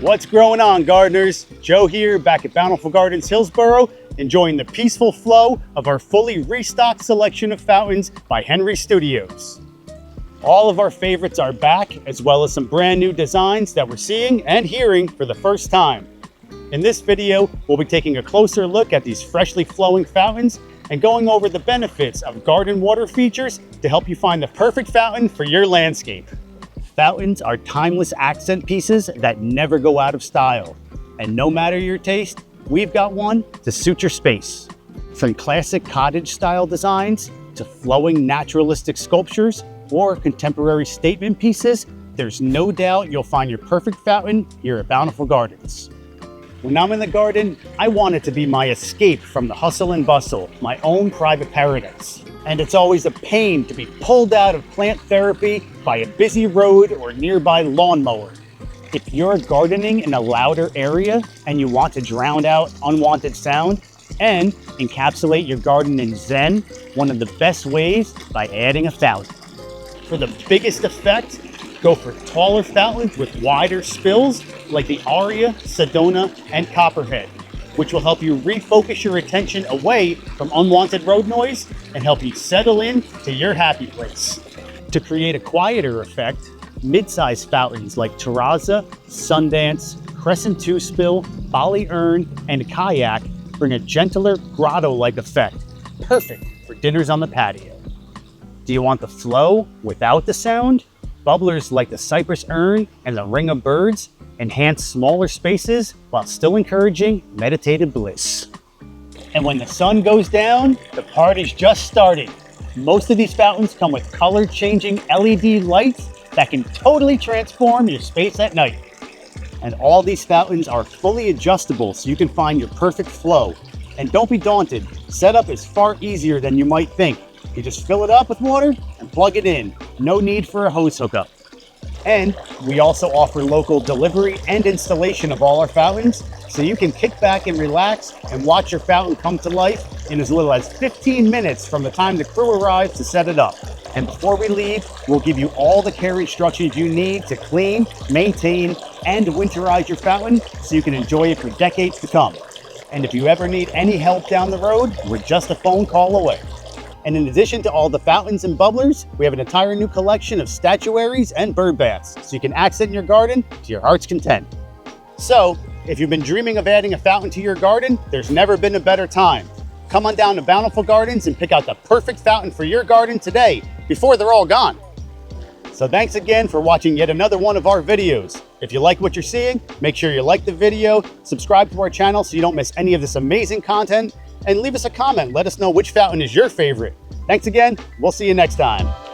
What's growing on, gardeners? Joe here, back at Bountiful Gardens, Hillsboro, enjoying the peaceful flow of our fully restocked selection of fountains by Henri Studios. All of our favorites are back, as well as some brand new designs that we're seeing and hearing for the first time. In this video, we'll be taking a closer look at these freshly flowing fountains and going over the benefits of garden water features to help you find the perfect fountain for your landscape. Fountains are timeless accent pieces that never go out of style. And no matter your taste, we've got one to suit your space. From classic cottage-style designs to flowing naturalistic sculptures or contemporary statement pieces, there's no doubt you'll find your perfect fountain here at Bountiful Gardens. When I'm in the garden, I want it to be my escape from the hustle and bustle, my own private paradise. And it's always a pain to be pulled out of plant therapy by a busy road or nearby lawnmower. If you're gardening in a louder area and you want to drown out unwanted sound and encapsulate your garden in zen, one of the best ways by adding a fountain. For the biggest effect, go for taller fountains with wider spills like the Aria, Sedona, and Copperhead, which will help you refocus your attention away from unwanted road noise and help you settle in to your happy place. To create a quieter effect, mid-sized fountains like Terrazza, Sundance, Crescent Two-Spill, Bali Urn, and Kayak bring a gentler grotto-like effect, perfect for dinners on the patio. Do you want the flow without the sound? Bubblers like the Cypress Urn and the Ring of Birds enhance smaller spaces while still encouraging meditative bliss. And when the sun goes down, the party's just starting. Most of these fountains come with color-changing LED lights that can totally transform your space at night. And all these fountains are fully adjustable so you can find your perfect flow. And don't be daunted, setup is far easier than you might think. You just fill it up with water and plug it in. No need for a hose hookup. And we also offer local delivery and installation of all our fountains, so you can kick back and relax and watch your fountain come to life in as little as 15 minutes from the time the crew arrives to set it up. And before we leave, we'll give you all the care instructions you need to clean, maintain, and winterize your fountain so you can enjoy it for decades to come. And if you ever need any help down the road, we're just a phone call away. And in addition to all the fountains and bubblers, we have an entire new collection of statuaries and bird baths, so you can accent your garden to your heart's content. So, if you've been dreaming of adding a fountain to your garden, there's never been a better time. Come on down to Bountiful Gardens and pick out the perfect fountain for your garden today, before they're all gone. So thanks again for watching yet another one of our videos. If you like what you're seeing, make sure you like the video, subscribe to our channel so you don't miss any of this amazing content, and leave us a comment. Let us know which fountain is your favorite. Thanks again. We'll see you next time.